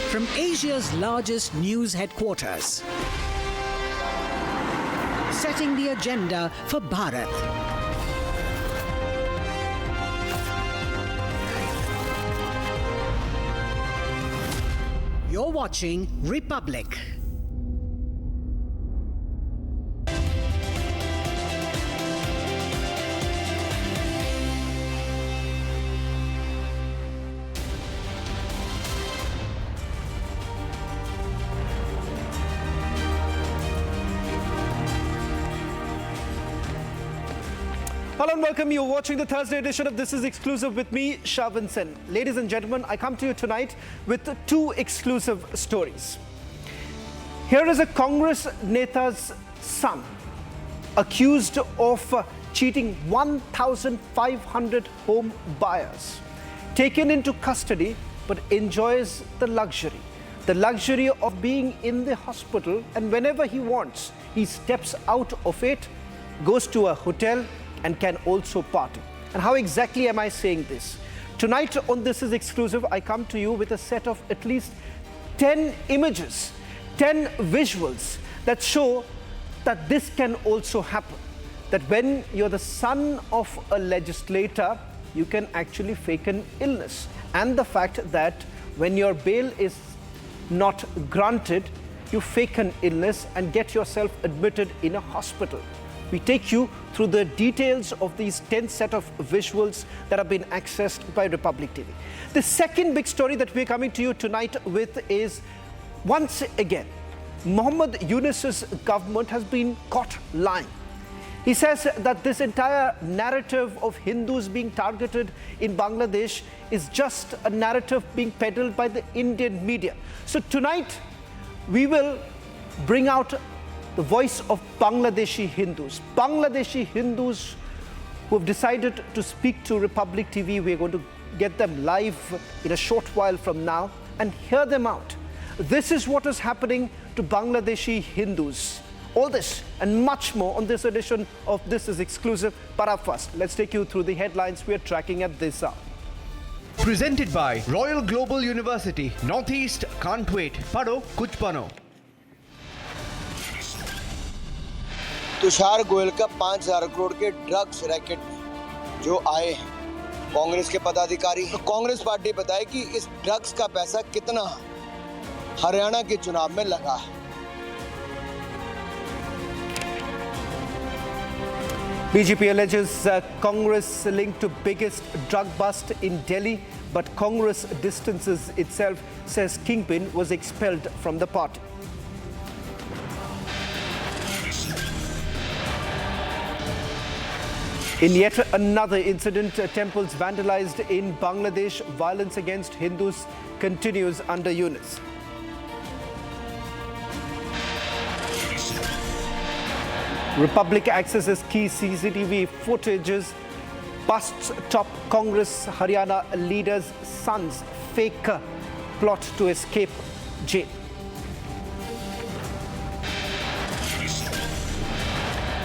from Asia's largest news headquarters, setting the agenda for Bharat. You're watching Republic. Hello and welcome. You're watching the Thursday edition of This Is Exclusive with me, Shavan Sen. Ladies and gentlemen, I come to you tonight with two exclusive stories. Here is a Congress Neta's son accused of cheating 1,500 home buyers, taken into custody but enjoys the luxury of being in the hospital, and whenever he wants, he steps out of it, goes to a hotel and can also party. And how exactly am I saying this? Tonight on This Is Exclusive, I come to you with a set of at least 10 images, 10 visuals that show that this can also happen. That when you're the son of a legislator, you can actually fake an illness. And the fact that when your bail is not granted, you fake an illness and get yourself admitted in a hospital. We take you through the details of these 10 set of visuals that have been accessed by Republic TV. The second big story that we're coming to you tonight with is, once again, Mohammed Yunus's government has been caught lying. He says that this entire narrative of Hindus being targeted in Bangladesh is just a narrative being peddled by the Indian media. So tonight, we will bring out the voice of Bangladeshi Hindus who have decided to speak to Republic TV. We're going to get them live in a short while from now and hear them out. This is what is happening to Bangladeshi Hindus. All this and much more on this edition of This Is Exclusive. But up first, let's take you through the headlines we are tracking at this hour. Presented by Royal Global University. Northeast can't wait. Pado kuch bano. Tushar Goyal का 5,000 करोड़ के drugs racket में जो आए हैं कांग्रेस के पदाधिकारी, तो Congress party बताए कि इस ड्रग्स का पैसा कितना हरियाणा के चुनाव में लगा है। BJP alleges Congress linked to biggest drug bust in Delhi, but Congress distances itself, says Kingpin was expelled from the party. In yet another incident, temples vandalized in Bangladesh. Violence against Hindus continues under Yunus. Republic accesses key CCTV footages, busts top Congress Haryana leader's son's fake plot to escape jail.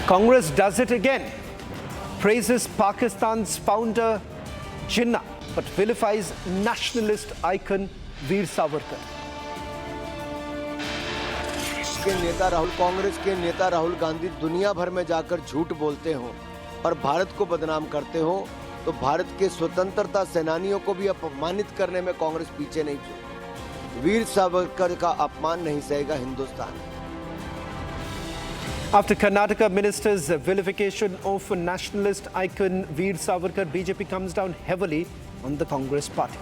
Congress does it again. Praises Pakistan's founder Jinnah, but vilifies nationalist icon Veer Savarkar. Congress के नेता राहुल गांधी दुनिया भर में जाकर झूठ बोलते हों और भारत को बदनाम करते हों, तो भारत के स्वतंत्रता सेनानियों को भी अपमानित करने में कांग्रेस पीछे नहीं छूटी। वीर सावरकर का अपमान नहीं सहेगा Hindustan. After Karnataka minister's vilification of nationalist icon Veer Savarkar, BJP comes down heavily on the Congress party.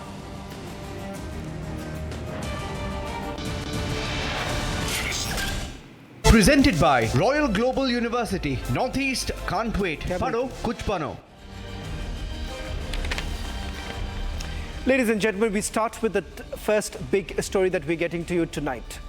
Presented by Royal Global University. Northeast can't wait. Pado kuch bano. Ladies and gentlemen, we start with the first big story that we're getting to you tonight.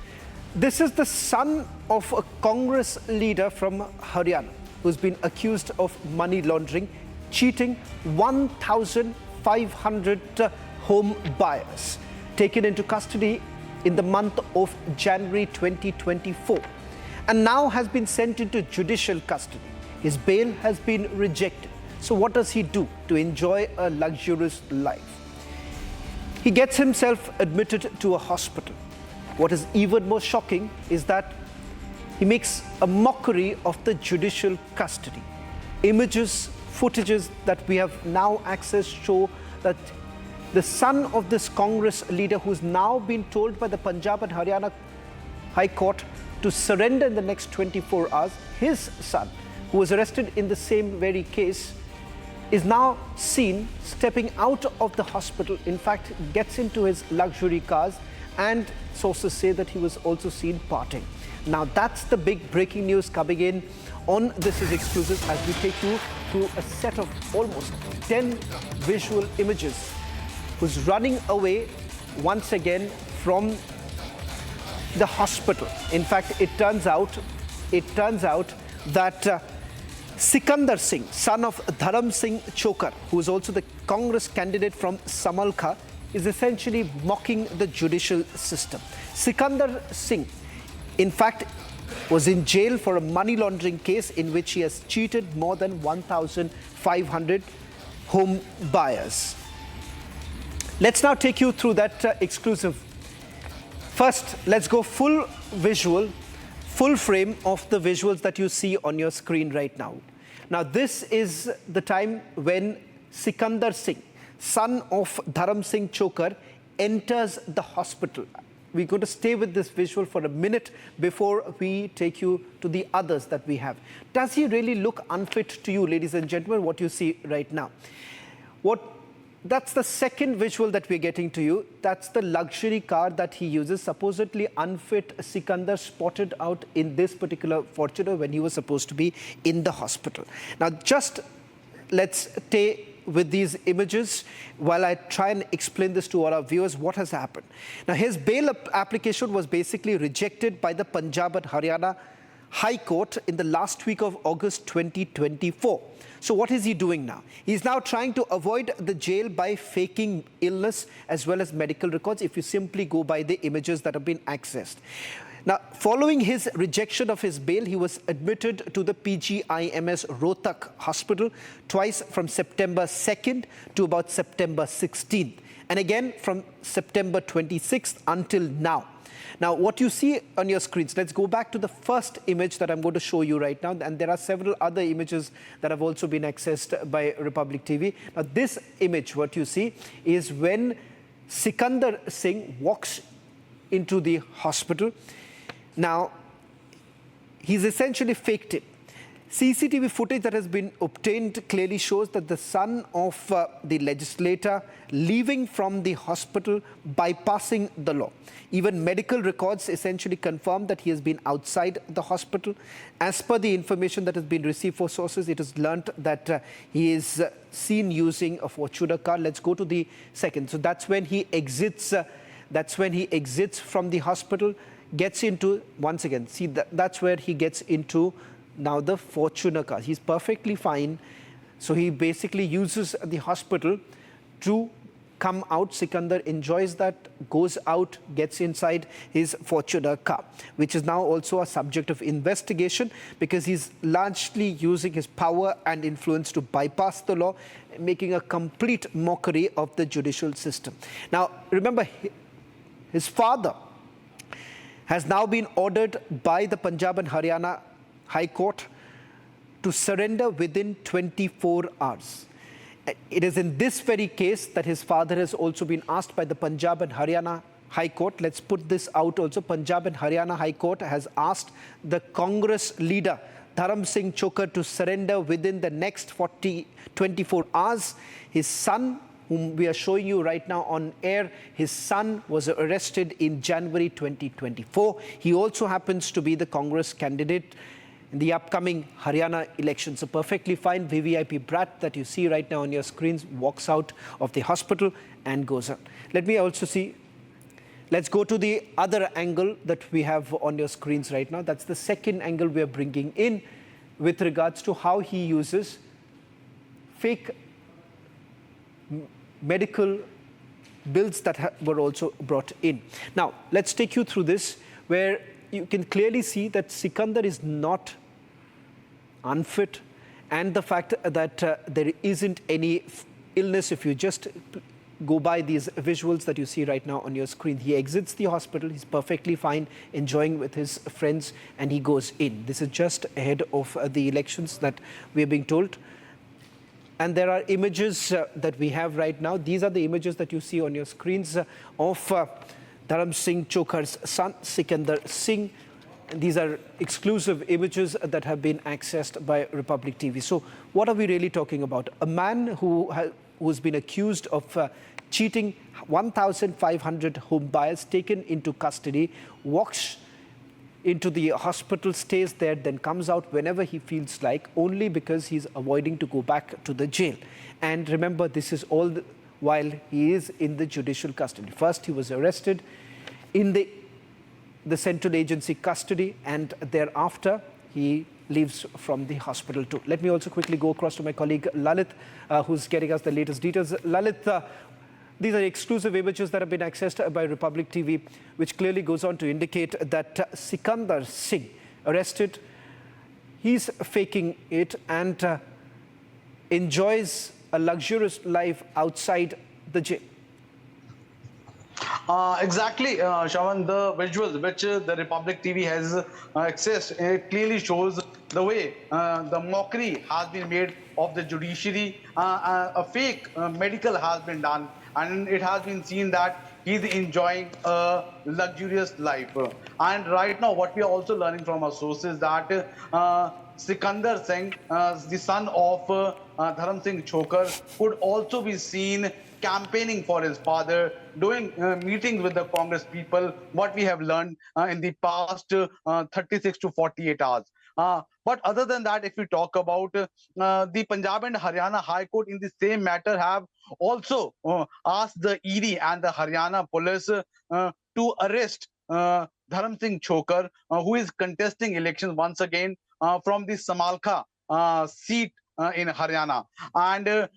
This is the son of a Congress leader from Haryana who's been accused of money laundering, cheating 1,500 home buyers, taken into custody in the month of January 2024, and now has been sent into judicial custody. His bail has been rejected. So what does he do to enjoy a luxurious life? He gets himself admitted to a hospital. What is even more shocking is that he makes a mockery of the judicial custody. Images, footages that we have now accessed show that the son of this Congress leader, who's now been told by the Punjab and Haryana High Court to surrender in the next 24 hours, his son, who was arrested in the same very case, is now seen stepping out of the hospital. In fact, gets into his luxury cars, and sources say that he was also seen parting. Now that's the big breaking news coming in on This Is Exclusive, as we take you through a set of almost 10 visual images, who's running away once again from the hospital. In fact, it turns out that Sikandar Singh, son of Dharam Singh Chokar, who is also the Congress candidate from Samalkha, is essentially mocking the judicial system. Sikandar Singh, in fact, was in jail for a money laundering case in which he has cheated more than 1,500 home buyers. Let's now take you through that exclusive. First, let's go full visual, full frame of the visuals that you see on your screen right now. Now, this is the time when Sikandar Singh, son of Dharam Singh Chokar, enters the hospital. We're going to stay with this visual for a minute before we take you to the others that we have. Does he really look unfit to you, ladies and gentlemen, what you see right now? That's the second visual that we're getting to you. That's the luxury car that he uses. Supposedly unfit Sikandar spotted out in this particular Fortuner when he was supposed to be in the hospital. Now, just let's stay with these images while I try and explain this to all our viewers what has happened. Now, his bail application was basically rejected by the Punjab and Haryana High Court in the last week of August 2024. So what is he doing now? He's now trying to avoid the jail by faking illness as well as medical records, if you simply go by the images that have been accessed. Now, following his rejection of his bail, he was admitted to the PGIMS Rohtak Hospital twice from September 2nd to about September 16th. And again from September 26th until now. Now, what you see on your screens, let's go back to the first image that I'm going to show you right now. And there are several other images that have also been accessed by Republic TV. Now, this image, what you see, is when Sikandar Singh walks into the hospital. Now, he's essentially faked it. CCTV footage that has been obtained clearly shows that the son of the legislator leaving from the hospital, bypassing the law. Even medical records essentially confirm that he has been outside the hospital. As per the information that has been received for sources, it is learnt that he is seen using a Fortuner car. Let's go to the second. So that's when he exits. That's when he exits from the hospital, gets into, once again, see that's where he gets into now the Fortuner car. He's perfectly fine. So he basically uses the hospital to come out. Sikandar enjoys that, goes out, gets inside his Fortuner car, which is now also a subject of investigation because he's largely using his power and influence to bypass the law, making a complete mockery of the judicial system. Now, remember, his father has now been ordered by the Punjab and Haryana High Court to surrender within 24 hours. It is in this very case that his father has also been asked by the Punjab and Haryana High Court. Let's put this out also. Punjab and Haryana High Court has asked the Congress leader, Dharam Singh Chokar, to surrender within the next 24 hours. His son, whom we are showing you right now on air, his son was arrested in January 2024. He also happens to be the Congress candidate in the upcoming Haryana elections. So perfectly fine VVIP brat that you see right now on your screens walks out of the hospital and goes on. Let me also see. Let's go to the other angle that we have on your screens right now. That's the second angle we are bringing in with regards to how he uses fake medical bills that were also brought in. Now, let's take you through this, where you can clearly see that Sikandar is not unfit, and the fact that there isn't any illness. If you just go by these visuals that you see right now on your screen. He exits the hospital, he's perfectly fine, enjoying with his friends, and he goes in. This is just ahead of the elections that we are being told. And there are images that we have right now. These are the images that you see on your screens of Dharam Singh Chokar's son, Sikandar Singh. These are exclusive images that have been accessed by Republic TV. So what are we really talking about? A man who's been accused of cheating 1,500 home buyers, taken into custody, walks into the hospital, stays there, then comes out whenever he feels like, only because he's avoiding to go back to the jail. And remember, this is all while he is in the judicial custody. First, he was arrested in the central agency custody, and thereafter he leaves from the hospital too. Let me also quickly go across to my colleague Lalit, who's getting us the latest details. Lalit, these are exclusive images that have been accessed by Republic TV, which clearly goes on to indicate that Sikandar Singh, arrested, he's faking it and enjoys a luxurious life outside the jail. Exactly, Shawan, the visuals which the Republic TV has accessed, it clearly shows the way the mockery has been made of the judiciary. A fake medical has been done, and it has been seen that he's enjoying a luxurious life. And right now, what we are also learning from our sources that Sikandar Singh, the son of Dharam Singh Chokar, could also be seen campaigning for his father, doing meetings with the Congress people, what we have learned in the past 36 to 48 hours. But other than that, if we talk about the Punjab and Haryana High Court in the same matter have also asked the ED and the Haryana police to arrest Dharam Singh Chokar, who is contesting elections once again from the Samalkha seat in Haryana, and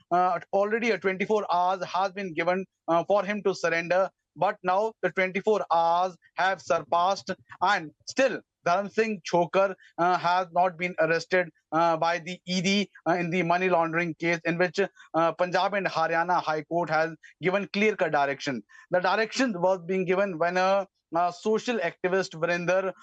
already a 24 hours has been given for him to surrender, but now the 24 hours have surpassed, and still Dharam Singh Chokar has not been arrested by the ED in the money laundering case, in which Punjab and Haryana High Court has given clear-cut direction. The direction was being given when a social activist Varinder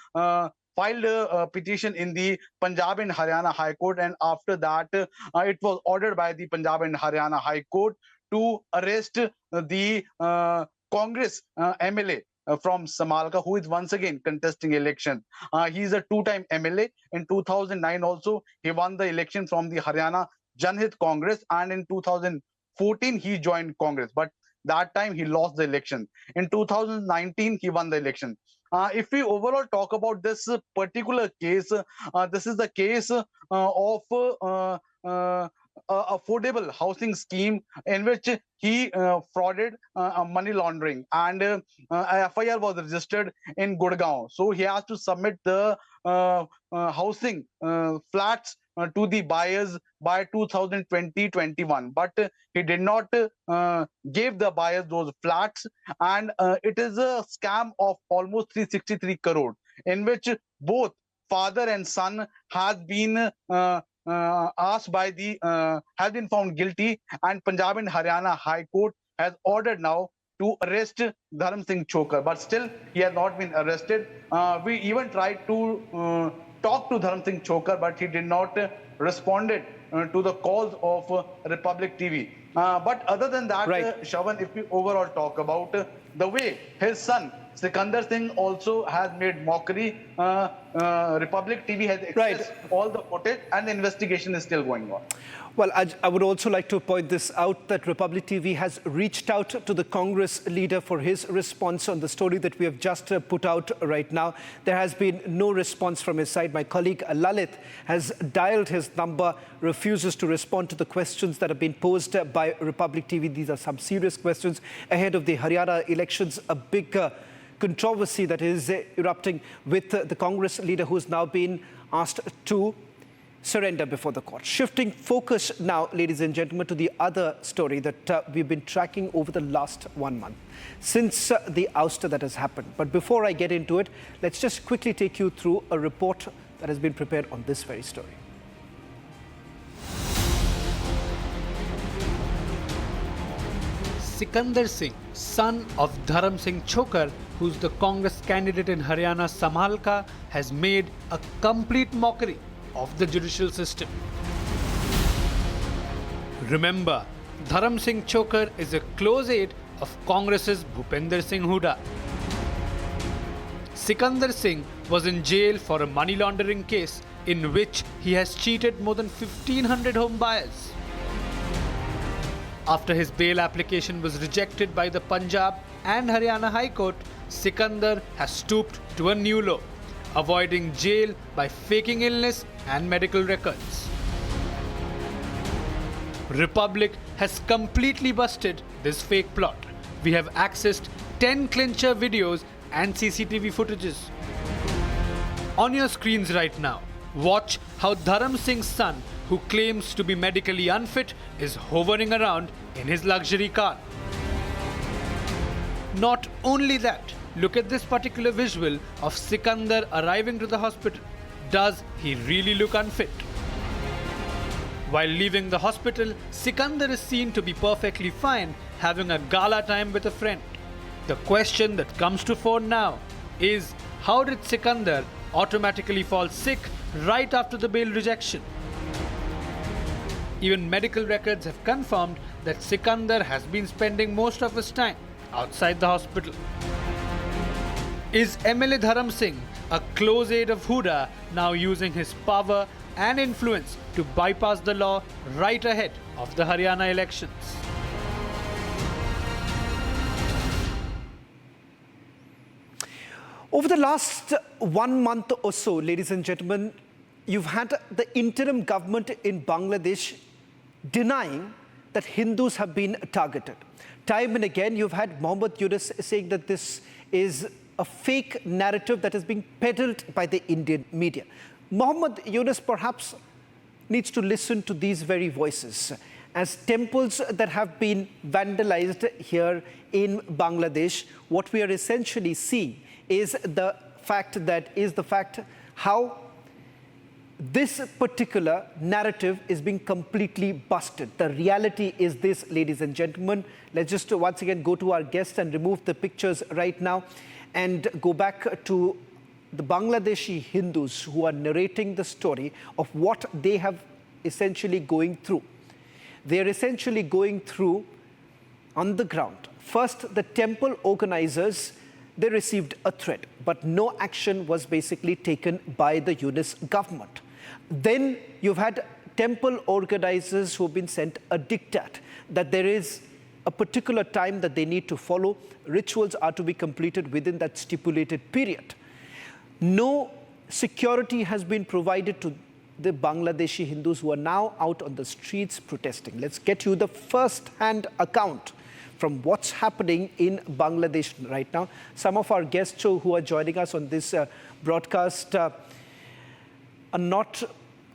filed a petition in the Punjab and Haryana High Court, and after that it was ordered by the Punjab and Haryana High Court to arrest the Congress MLA from Samalkha, who is once again contesting election. He is a two-time MLA. In 2009 also, he won the election from the Haryana Janhit Congress, and in 2014 he joined Congress, but that time he lost the election. In 2019, he won the election. If we overall talk about this particular case, this is the case of affordable housing scheme in which he frauded money laundering, and a FIR was registered in Gurgaon. So he has to submit the housing flats to the buyers by 2020-21, but he did not give the buyers those flats, and it is a scam of almost 363 crore, in which both father and son has been asked by the has been found guilty, and Punjab and Haryana High Court has ordered now to arrest Dharam Singh Chokar, but still he has not been arrested. We even tried to talk to Dharam Singh Chokar, but he did not responded to the calls of Republic TV. But other than that, right. Shawan, if we overall talk about the way his son Sikandar Singh also has made mockery, Republic TV has accessed all the footage, and the investigation is still going on. Well, I would also like to point this out, that Republic TV has reached out to the Congress leader for his response on the story that we have just put out right now. There has been no response from his side. My colleague Lalit has dialed his number, refuses to respond to the questions that have been posed by Republic TV. These are some serious questions ahead of the Haryana elections, a big controversy that is erupting with the Congress leader, who's now been asked to surrender before the court. Shifting focus now, ladies and gentlemen, to the other story that we've been tracking over the last 1 month, since the ouster that has happened. But before I get into it, let's just quickly take you through a report that has been prepared on this very story. Sikandar Singh, son of Dharam Singh Chokar, who's the Congress candidate in Haryana Samhalka, has made a complete mockery of the judicial system. Remember, Dharam Singh Chokar is a close aide of Congress's Bhupender Singh Hooda. Sikandar Singh was in jail for a money laundering case in which he has cheated more than 1,500 home buyers. After his bail application was rejected by the Punjab and Haryana High Court, Sikandar has stooped to a new low, avoiding jail by faking illness and medical records. Republic has completely busted this fake plot. We have accessed 10 Clincher videos and CCTV footages. On your screens right now, watch how Dharam Singh's son, who claims to be medically unfit, is hovering around in his luxury car. Not only that, look at this particular visual of Sikandar arriving to the hospital. Does he really look unfit? While leaving the hospital, Sikandar is seen to be perfectly fine, having a gala time with a friend. The question that comes to fore now is, how did Sikandar automatically fall sick right after the bail rejection? Even medical records have confirmed that Sikandar has been spending most of his time outside the hospital. Is MLA Dharam Singh, a close aide of Hooda, now using his power and influence to bypass the law right ahead of the Haryana elections? Over the last 1 month or so, ladies and gentlemen, you've had the interim government in Bangladesh denying that Hindus have been targeted. Time and again, you've had Mohammed Yunus saying that this is a fake narrative that is being peddled by the Indian media. Mohammed Yunus perhaps needs to listen to these very voices, as temples that have been vandalized here in Bangladesh, what we are essentially seeing is the fact how this particular narrative is being completely busted. The reality is this, ladies and gentlemen. Let's just once again go to our guest and remove the pictures right now and go back to the Bangladeshi Hindus who are narrating the story of what they have essentially going through. They are essentially going through on the ground. First, the temple organizers, they received a threat, but no action was basically taken by the Yunus government. Then you've had temple organizers who have been sent a diktat that there is a particular time that they need to follow. Rituals are to be completed within that stipulated period. No security has been provided to the Bangladeshi Hindus who are now out on the streets protesting. Let's get you the first-hand account from what's happening in Bangladesh right now. Some of our guests who are joining us on this broadcast are not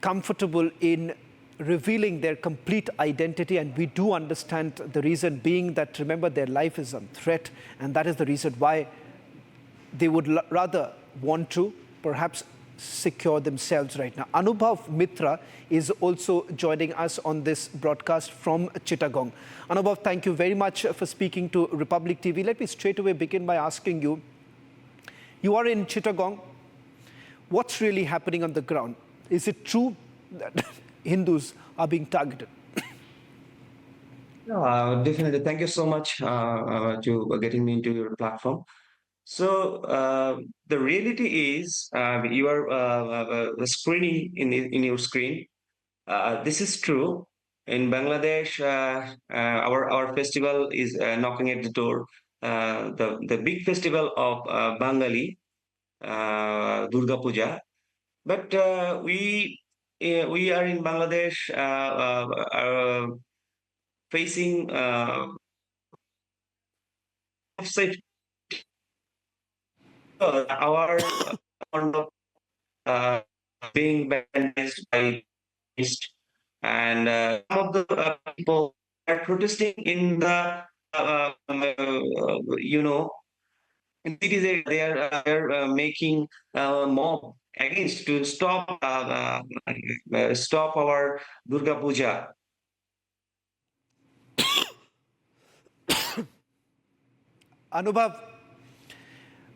comfortable in revealing their complete identity, and we do understand the reason being that, remember, their life is on threat, and that is the reason why they would rather want to perhaps secure themselves right now. Anubhav Mitra is also joining us on this broadcast from Chittagong. Anubhav, thank you very much for speaking to Republic TV. Let me straight away begin by asking you, you are in Chittagong. What's really happening on the ground? Is it true that Hindus are being targeted? Definitely. Thank you so much to getting me into your platform. So the reality is, you are screening in your screen. This is true. In Bangladesh, our festival is knocking at the door. The big festival of Bengali, Durga Puja. But we are in Bangladesh facing safety. Our being vandalized by police, and some of the people are protesting in the in cities area. They are making mob against to stop our Durga Puja. Anubhav,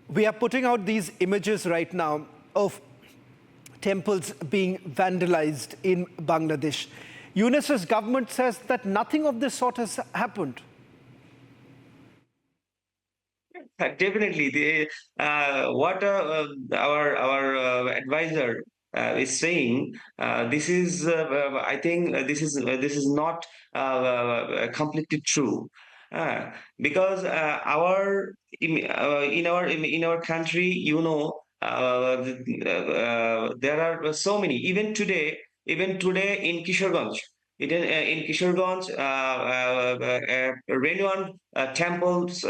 we are putting out these images right now of temples being vandalized in Bangladesh. UNICEF's government says that nothing of this sort has happened. Definitely, what our advisor is saying. This is, I think, this is not completely true, because in our country, there are so many. Even today in Kishoreganj. In Kishoreganj, renowned temples,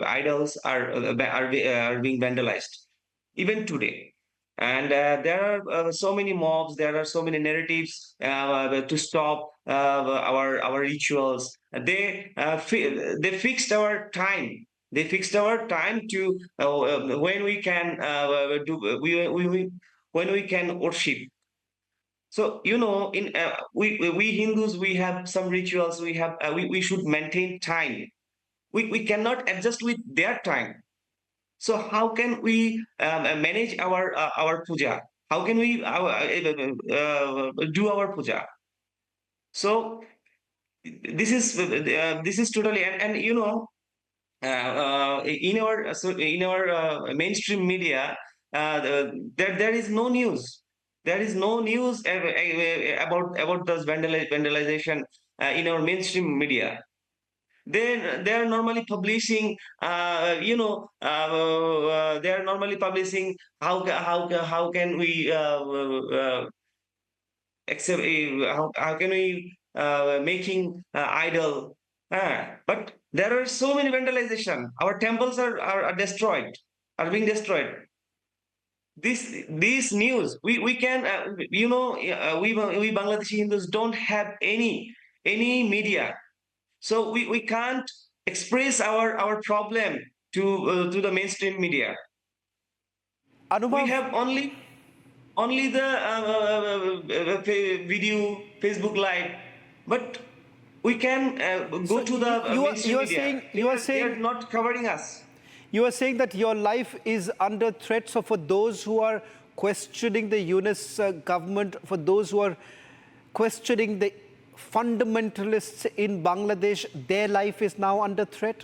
idols are being vandalized even today. And there are so many mobs, there are so many narratives to stop our rituals. They fixed our time. They fixed our time to when we can when we can worship. So in we Hindus, we have some rituals. We should maintain time. We cannot adjust with their time. So how can we manage our puja? How can we do our puja? So this is totally, and in our mainstream media, there is no news. There is no news about this vandalization in our mainstream media. They are normally publishing, they are normally publishing how can we accept, how can we making idol. But there are so many vandalization. Our temples are destroyed, are being destroyed. This news, we can we Bangladeshi Hindus don't have any media, so we can't express our problem to the mainstream media. Anubhav, We have only the video, Facebook Live, but we can go to the mainstream media. They are not covering us. you are saying that your life is under threat. So for those who are questioning the UNICEF government, for those who are questioning the fundamentalists in Bangladesh, their life is now under threat?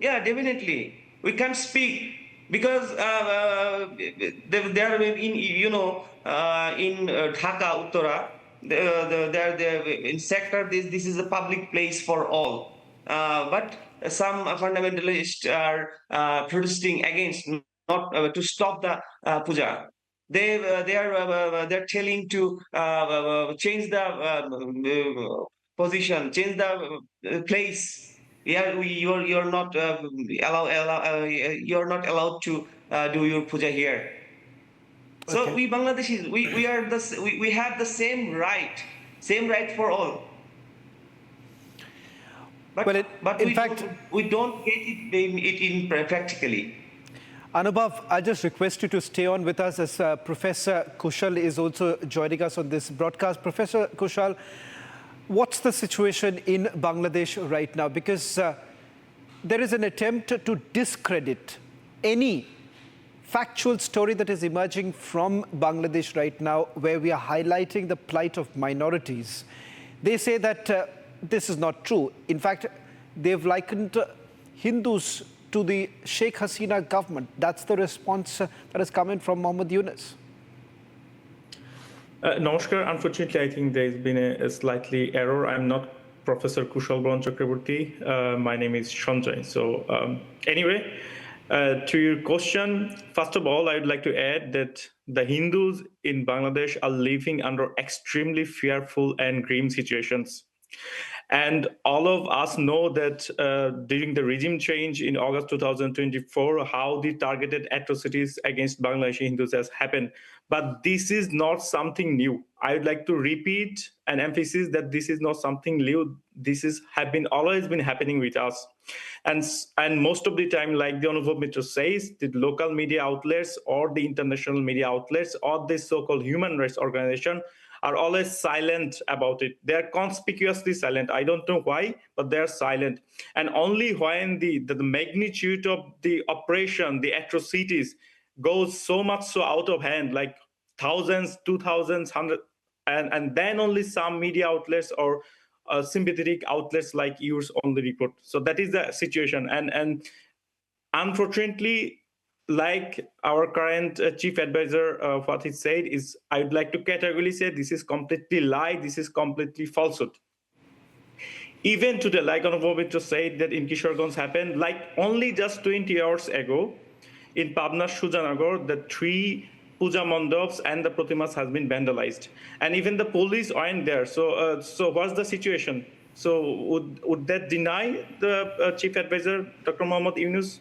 Yeah, definitely. We can't speak because they are in Dhaka, Uttara. In sector, this is a public place for all. But some fundamentalists are protesting against, not to stop the puja. They're telling to change the position, change the place. Yeah, you're not you're not allowed to do your puja here. So Okay. we Bangladeshis, we have the same right for all. But Well, in fact, we don't get it in practically. Anubhav, I just request you to stay on with us as Professor Kushal is also joining us on this broadcast. Professor Kushal, what's the situation in Bangladesh right now? Because there is an attempt to discredit any factual story that is emerging from Bangladesh right now, where we are highlighting the plight of minorities. They say that this is not true. In fact, they've likened Hindus to the Sheikh Hasina government. That's the response that has come in from Mohammed Yunus. Namaskar. Unfortunately, I think there's been a slightly error. I'm not Professor Kushal Bron Chakraborty. My name is Sanjay. So anyway, to your question, first of all, I would like to add that the Hindus in Bangladesh are living under extremely fearful and grim situations. And all of us know that during the regime change in August 2024, how the targeted atrocities against Bangladeshi Hindus has happened. But this is not something new. I would like to repeat and emphasize that this is not something new. This is always been happening with us. And most of the time, like the Anubhav Mitra says, the local media outlets or the international media outlets or the so-called human rights organization are always silent about it. They are conspicuously silent. I don't know why, but they are silent. And only when the magnitude of the operation, the atrocities, goes so much so out of hand, like thousands, 2,000, hundred, and then only some media outlets or sympathetic outlets like yours only report. So that is the situation. And unfortunately, like our current chief advisor, what he said is, I would like to categorically say this is completely lie, this is completely falsehood. Even today, like Honorable just said, that in Kishoreganj happened, like only just 20 hours ago, in Pabna's Sujanagar, the 3 puja mandaps and the pratimas has been vandalized, and even the police aren't there. So, what's the situation? So, would that deny the chief advisor, Dr. Muhammad Yunus?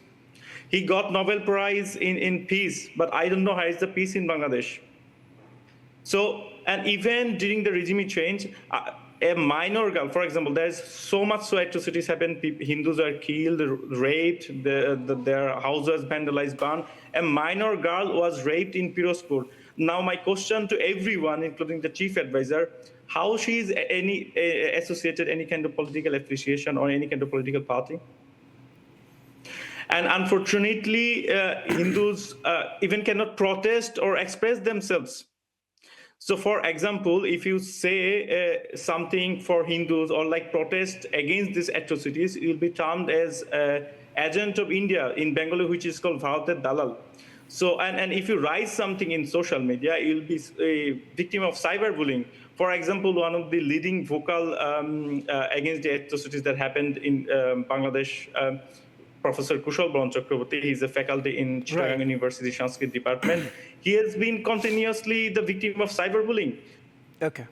He got Nobel Prize in peace, but I don't know how is the peace in Bangladesh. So, and even during the regime change, a minor girl, for example, there's so much so atrocities happen. Hindus are killed, raped, their houses vandalized, burned. A minor girl was raped in Pirozpur. Now, my question to everyone, including the chief advisor, how she is associated any kind of political affiliation or any kind of political party? And unfortunately, Hindus even cannot protest or express themselves. So, for example, if you say something for Hindus or like protest against these atrocities, you will be termed as agent of India in Bengali, which is called Bharatet Dalal. So, and if you write something in social media, you will be a victim of cyberbullying. For example, one of the leading vocal against the atrocities that happened in Bangladesh, Professor Kushal Bron Chakraborty, he's a faculty in Chittagong University Sanskrit Department. He has been continuously the victim of cyberbullying. Okay.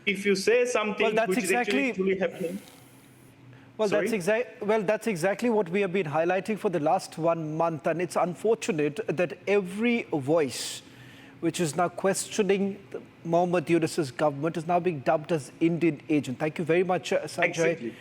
If you say something which is actually truly happening. Well, that's exactly what we have been highlighting for the last 1 month, and it's unfortunate that every voice which is now questioning Mohammad Yunus's government is now being dubbed as Indian agent. Thank you very much, Sanjay. Exactly.